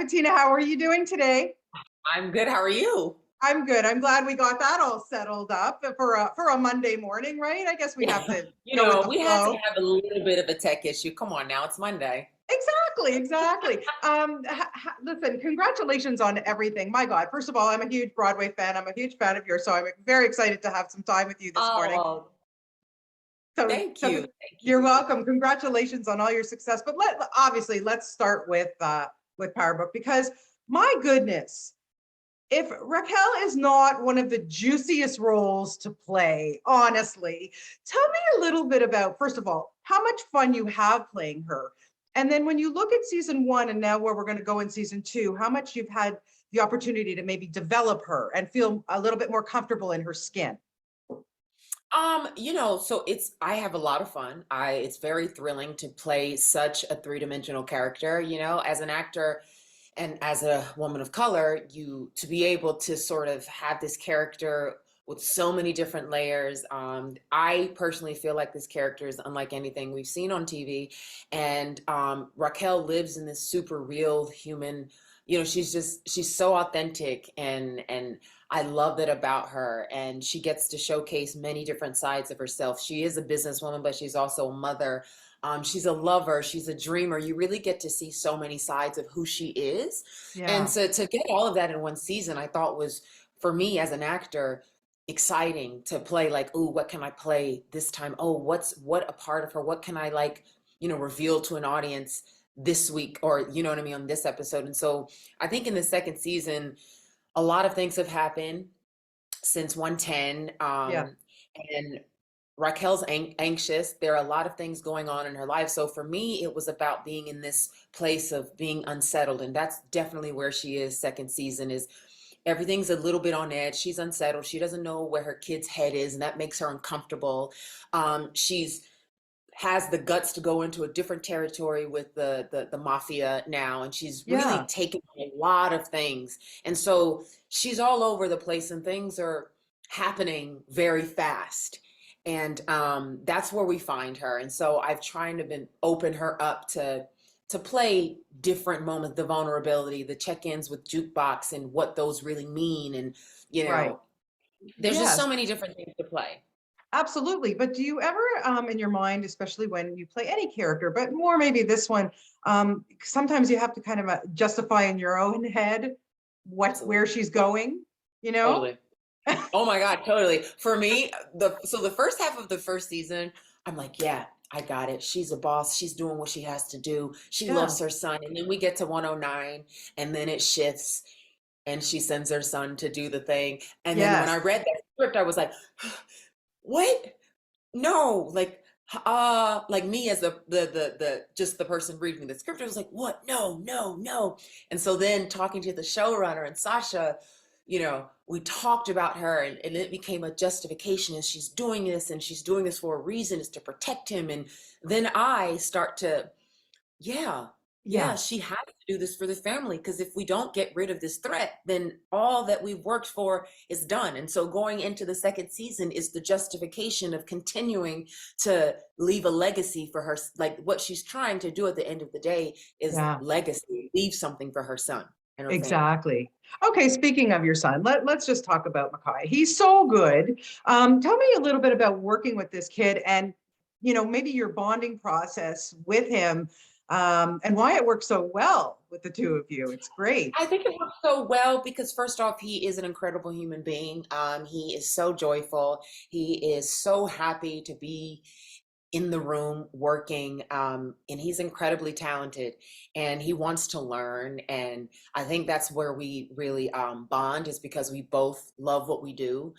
Patina. How are you doing today? I'm good. How are you? I'm good. I'm glad we got that all settled up for a Monday morning, right? I guess we have Yeah. to go with the We had to flow. have a little bit of a tech issue. Come on now, it's Monday. Exactly, exactly. Listen, congratulations on everything. My God, first of all, I'm a huge Broadway fan. I'm a huge fan of yours, so I'm very excited to have some time with you this morning. Oh, So, thank so you. Thank you're you. welcome. Congratulations on all your success. But obviously let's start with Power Book because my goodness, if Raquel is not one of the juiciest roles to play, honestly, tell me a little bit about, first of all, how much fun you have playing her. And then when you look at season one and now where we're going to go in season two, how much you've had the opportunity to maybe develop her and feel a little bit more comfortable in her skin. So I have a lot of fun. It's very thrilling to play such a three-dimensional character, as an actor and as a woman of color, you to be able to sort of have this character with so many different layers. I personally feel like this character is unlike anything we've seen on TV. And Raquel lives in this super real human, she's so authentic and I love that about her. And she gets to showcase many different sides of herself. She is a businesswoman, but she's also a mother. She's a lover. She's a dreamer. You really get to see so many sides of who she is. And Yeah. to get all of that in one season, I thought was, for me as an actor, exciting to play like, oh, what can I play this time? Oh, what a part of her? What can I reveal to an audience this week or, you know what I mean, on this episode? And so I think in the second season, a lot of things have happened since 110. Yeah. And Raquel's anxious. There are a lot of things going on in her life. So for me, it was about being in this place of being unsettled. And that's definitely where she is second season is everything's a little bit on edge. She's unsettled. She doesn't know where her kid's head is, and that makes her uncomfortable. She's has the guts to go into a different territory with the mafia now, and she's really Yeah. taken a lot of things. And so she's all over the place and things are happening very fast. And that's where we find her. And so I've tried to open her up to play different moments, the vulnerability, the check-ins with jukebox and what those really mean. And you Right. know, there's just so Yes. many different things to play. Absolutely. But do you ever, in your mind, especially when you play any character, but more maybe this one, sometimes you have to kind of justify in your own head where Absolutely. she's going, you know? Totally. Oh my God, totally. For me, the first half of the first season, I'm like, yeah, I got it. She's a boss. She's doing what she has to do. She Yeah. loves her son. And then we get to 109 and then it shifts and she sends her son to do the thing. And then when I Yes. read that script, I was like, what? No, like me as the just the person reading the script, I was like, what? No, no, no. And so then talking to the showrunner and Sasha, we talked about her and it became a justification and she's doing this and she's doing this for a reason, is to protect him. And then I start to, yeah, yeah, Yeah. she has to do this for the family because if we don't get rid of this threat, then all that we've worked for is done. And so going into the second season is the justification of continuing to leave a legacy for her. Like what she's trying to do at the end of the day is Yeah. legacy, leave something for her son and her family. Exactly. Okay, speaking of your son, let's just talk about Mackay. He's so good. Tell me a little bit about working with this kid and, maybe your bonding process with him, and why it works so well with the two of you. It's great. I think it works so well because first off, he is an incredible human being. He is so joyful. He is so happy to be in the room working, and he's incredibly talented and he wants to learn. And I think that's where we really bond, is because we both love what we do.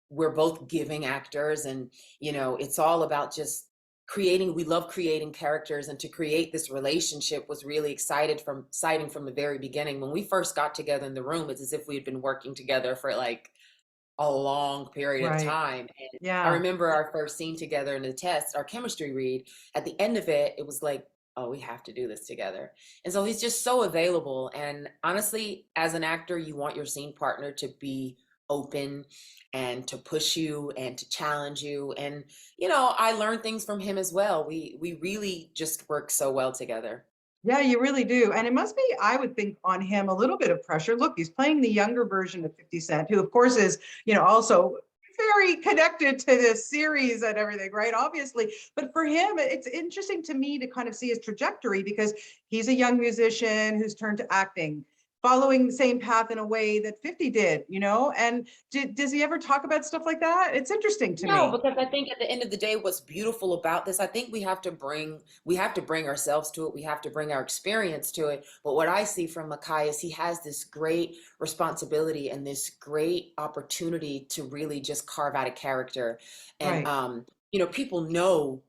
We're both giving actors, and it's all about just creating. We love creating characters, and to create this relationship was really exciting from the very beginning. When we first got together in the room, it's as if we had been working together for like a long period of Right. time. And I Yeah. remember our first scene together in the test, our chemistry read, at the end of it, it was like, oh, we have to do this together. And so he's just so available. And honestly, as an actor, you want your scene partner to be open and to push you and to challenge you. And, I learned things from him as well. We really just work so well together. Yeah, you really do. And it must be, I would think, on him a little bit of pressure. Look, he's playing the younger version of 50 Cent, who of course is, also very connected to this series and everything, right? Obviously. But for him, it's interesting to me to kind of see his trajectory because he's a young musician who's turned to acting, following the same path in a way that 50 did, And does he ever talk about stuff like that? It's interesting to No, me. because I think at the end of the day, what's beautiful about this, I think we have to bring ourselves to it. We have to bring our experience to it. But what I see from Makai is he has this great responsibility and this great opportunity to really just carve out a character. And Right. people know,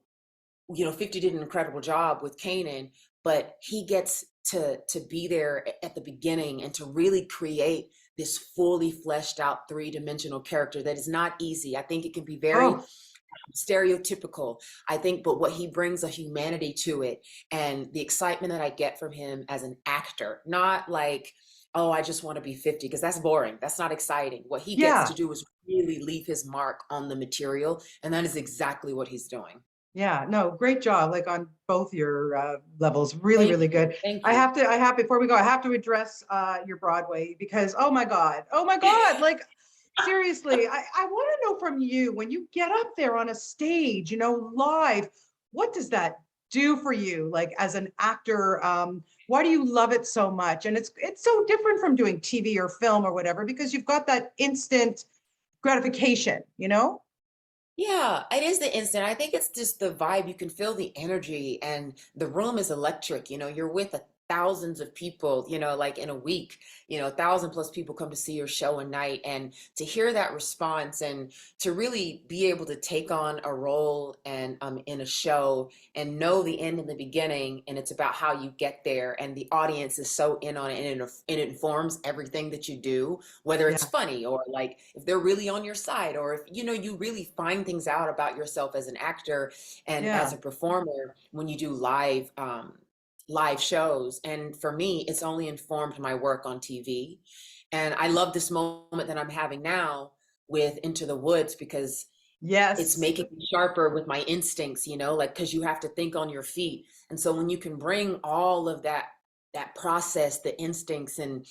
50 did an incredible job with Kanan, but he gets to be there at the beginning and to really create this fully fleshed out three-dimensional character that is not easy. I think it can be very Oh, stereotypical, I think, but what he brings a humanity to it and the excitement that I get from him as an actor, not like, oh, I just want to be 50, because that's boring. That's not exciting. What he gets to yeah. do is really leave his mark on the material, and that is exactly what he's doing. Yeah, no, great job, like on both your levels. Really, Thank really you. good. Thank you. Before we go, I have to address your Broadway because oh my God, like seriously, I want to know from you when you get up there on a stage, live, what does that do for you, like as an actor? Why do you love it so much? And it's so different from doing TV or film or whatever because you've got that instant gratification, Yeah, it is the instant. I think it's just the vibe. You can feel the energy, and the room is electric. You're with thousands of people, like in a week, 1,000+ people come to see your show a night. And to hear that response and to really be able to take on a role and in a show and know the end and the beginning, and it's about how you get there. And the audience is so in on it, and it informs everything that you do, whether it's Yeah, funny or like if they're really on your side, or if you really find things out about yourself as an actor and as yeah, a performer when you do live shows. And for me, it's only informed my work on TV. And I love this moment that I'm having now with Into the Woods, because it's yes, making me sharper with my instincts, like, because you have to think on your feet. And so when you can bring all of that process, the instincts, and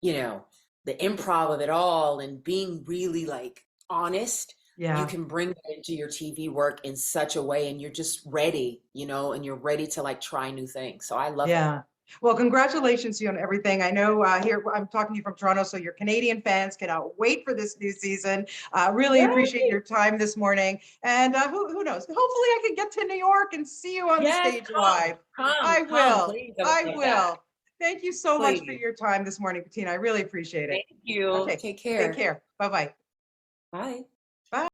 you know the improv of it all, and being really like honest, you yeah. can bring that into your TV work in such a way, and you're just ready, and you're ready to like try new things. So I love it. Yeah. Well, congratulations to you on everything. I know here I'm talking to you from Toronto, so your Canadian fans cannot wait for this new season. Really appreciate Yay! your time this morning. And who knows? Hopefully, I can get to New York and see you on the Yes, stage come, live. come, I come, will. please don't I stay back. will. Thank you so much for Please. your time this morning, Patina. I really appreciate it. Thank you. Okay. Take Take care. care. Bye-bye. Bye. Bye.